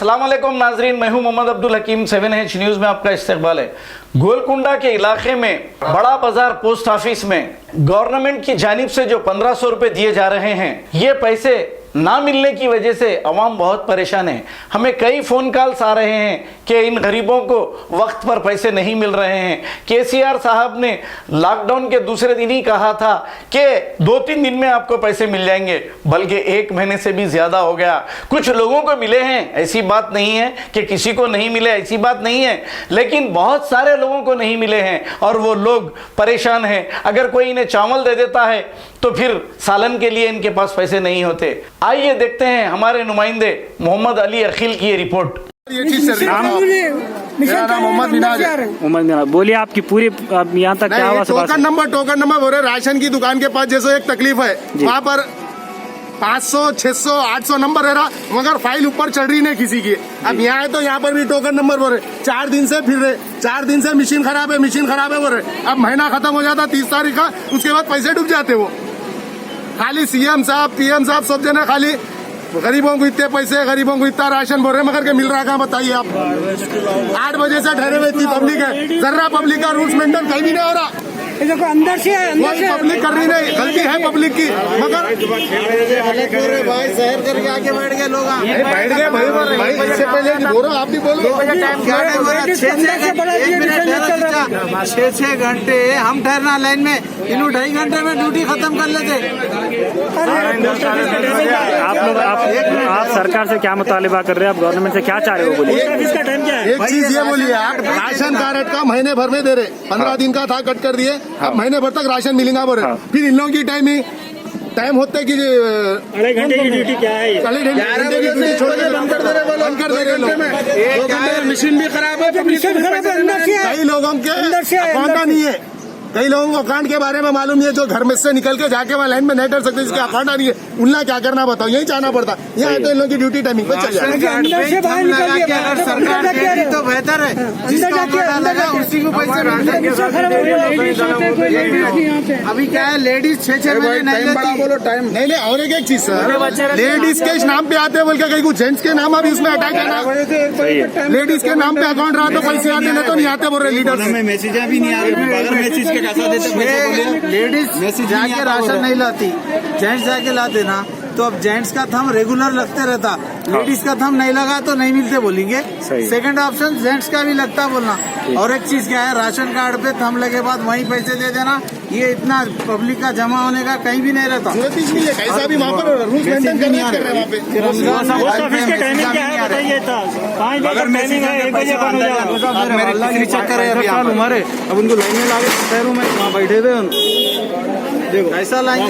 अस्सलाम वालेकुम नाजरीन, मैं हूं मोहम्मद अब्दुल हकीम। 7H न्यूज़ में आपका इस्तकबाल है। गोलकुंडा के इलाके में बड़ा बाजार पोस्ट ऑफिस में गवर्नमेंट की जानिब से जो 1500 रुपए दिए जा रहे हैं, ये पैसे ना मिलने की वजह से अवाम बहुत परेशान है। हमें कई फ़ोन कॉल्स आ रहे हैं कि इन गरीबों को वक्त पर पैसे नहीं मिल रहे हैं। केसीआर साहब ने लॉकडाउन के दूसरे दिन ही कहा था कि 2-3 दिन में आपको पैसे मिल जाएंगे, बल्कि 1 महीने से भी ज़्यादा हो गया। कुछ लोगों को मिले हैं, ऐसी बात नहीं है कि किसी को नहीं मिले, ऐसी बात नहीं है, लेकिन बहुत सारे लोगों को नहीं मिले हैं और वो लोग परेशान हैं। अगर कोई इन्हें चावल दे देता है तो फिर सालन के लिए इनके पास पैसे नहीं होते। आइए देखते हैं हमारे नुमाइंदे मोहम्मद अली अखिल की ये रिपोर्ट। ये चीज चल रही है। मेरा नाम मोहम्मद मिनाज है। बोलिए, आपकी पूरी यहाँ तक क्या हुआ? टोकन नंबर बोल रहे, राशन की दुकान के पास जैसे एक तकलीफ है, वहाँ पर 500, 600, 800 नंबर है रहा, मगर फाइल ऊपर चढ़ रही नहीं किसी की। अब यहाँ है तो यहाँ पर भी टोकन नंबर बोल रहे, 4 दिन से फिर रहे, 4 दिन से मशीन खराब है बोल रहे। अब महीना खत्म हो जाता 30 तारीख का, उसके बाद पैसे डूब जाते। वो खाली सीएम साहब, पीएम साहब सब जने खाली गरीबों को इतने पैसे, गरीबों को इतना राशन बोल रहे, मगर के मिल रहा कहाँ बताइए आप। 8 बजे से ठहरे हुए इतनी पब्लिक है, जर्रा पब्लिक का रूल्स मेंटेन कहीं भी नहीं हो रहा। अंदर से पब्लिक कर रही नहीं, गलती है पब्लिक की, मगर भाई शहर करके आके बैठ गए लोग, बैठ गए भाई। इससे पहले बोलो, आप भी बोलो। 6 घंटे हम ठहरना लाइन में, इन 2.5 घंटे में ड्यूटी खत्म कर लेते। आप सरकार से क्या मुतालिबा कर रहे हैं? आप गवर्नमेंट से क्या चाह रहे हो? बोलिए। एक चीज ये बोलिए, आप राशन कार्ड का महीने भर में दे रहे, 15 दिन का था, कट कर दिए, अब महीने भर तक राशन मिलेगा बोल रहे। फिर इन लोगों की टाइम होता है कि 2.5 घंटे की ड्यूटी क्या है? 2.5 घंटे की ड्यूटी छोड़ के बंद कर दे रहे। मशीन भी खराब है, कई लोगों के अकाउंट नहीं है, कई लोगों को अकाउंट के बारे में मालूम नहीं है, जो घर में से निकल के जाके वहाँ लाइन में नहीं डर सकते, जिसके अकाउंट नहीं है, उनका क्या करना बताओ? यही चाहना पड़ता। यहाँ तो इन लोगों की ड्यूटी टाइमिंग पे चल जाए। अगर सरकार देती तो बेहतर है, उसी को पैसे। अभी क्या है, लेडीज 6 महीने नहीं लेती। नहीं, और एक चीज सर, लेडीज के नाम पे आते बोल के, कहीं कुछ जेंट्स के नाम अभी उसमें अटैक है। लेडीज के नाम पे अकाउंट रहा तो पैसे आते, नहीं तो नहीं आते बोल रहे लीडर। मैसेज भी नहीं आ रहे, लेडीज जाके राशन नहीं लाती, जेंट्स जाके लाते ना, तो अब जेंट्स का थंब रेगुलर लगते रहता, लेडीज का थंब नहीं लगा तो नहीं मिलते बोलेंगे। सेकंड ऑप्शन जेंट्स का भी लगता बोलना। और एक चीज क्या है, राशन कार्ड पे थंब लगे बाद वहीं पैसे दे देना, ये इतना पब्लिक का जमा होने का कहीं भी नहीं रहता। कैसा भी वहाँ पर रूल्स मेंटेन करने आ रहे चक्कर है हमारे। अब उनको लाइन में लाके शहरों में वहाँ बैठे हुए, देखो ऐसा लाइन।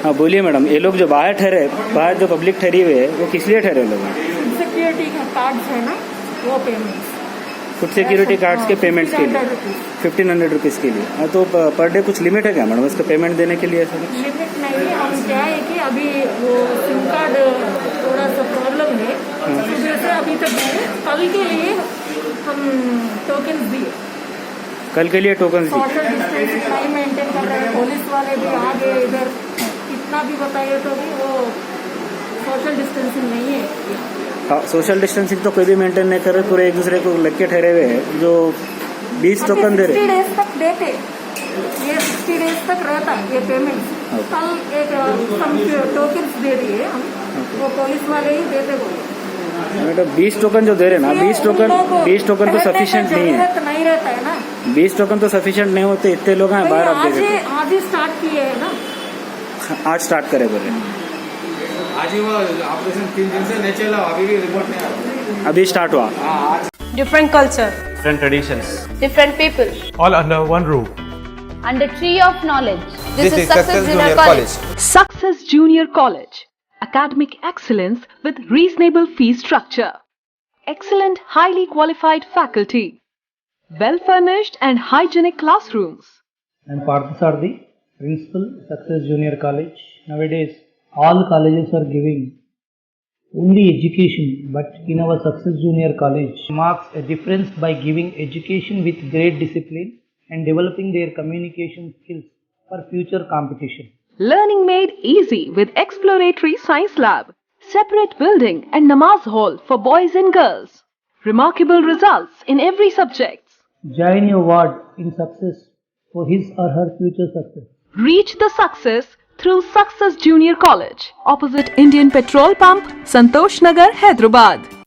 हाँ बोलिए मैडम, ये लोग जो बाहर ठहरे, बाहर जो पब्लिक ठहरी हुई है, वो किस लिए ठहरे लोग? सिक्योरिटी कार्ड्स है ना, वो पेमेंट, कुछ सिक्योरिटी कार्ड्स के पेमेंट्स के लिए 1500 रुपीज़ के लिए। हाँ, तो पर डे कुछ लिमिट है क्या मैडम इसका पेमेंट देने के लिए? लिमिट नहीं है। हम क्या है कि अभी वो सिम कार्ड थोड़ा सा प्रॉब्लम है, जैसे अभी तक है, कल के लिए हम टोकन दिए, कल के लिए टोकन दिए। सोशल डिस्टेंसिंग नहीं मेंटेन कर रहे हैं, पुलिस वाले भी आ गए इधर, कितना भी बताइए तो भी वो सोशल डिस्टेंसिंग नहीं है। हाँ, सोशल डिस्टेंसिंग तो कोई भी मेंटेन नहीं कर रहे, पूरे एक दूसरे को लग के ठहरे हुए हैं। जो 20 टोकन दे रहे, 60 डेज तक देते, ये 60 डेज तक रहता ये पेमेंट। कल एक टोकन दे दिए हम, वो पुलिस वाले ही देते बोले। मैडम 20 टोकन जो दे रहे ना, 20 टोकन तो सफिशिएंट नहीं है। नहीं रहता है ना, 20 टोकन तो सफिशिएंट नहीं होते, इतने लोग हैं बाहर। आप आज ही स्टार्ट किए है ना, आज स्टार्ट करे बोले। आज ही वो ऑपरेशन 3 दिन से नहीं चला, अभी भी रिपोर्ट नहीं आया, अभी स्टार्ट हुआ। Different culture, different traditions, different people, all under one roof. and a tree of knowledge. This is Success Junior College. Success Junior College. Academic excellence with reasonable fee structure. Excellent highly qualified faculty. Well furnished and hygienic classrooms. And Parthasarthi, Principal, Success Junior College. Nowadays, all colleges are giving only education, but in our Success Junior College marks a difference by giving education with great discipline and developing their communication skills for future competition. Learning made easy with exploratory science lab, separate building and namaz hall for boys and girls. Remarkable results in every subject. Join your ward in success for his or her future success. Reach the success through Success Junior College, opposite Indian Petrol Pump, Santosh Nagar, Hyderabad.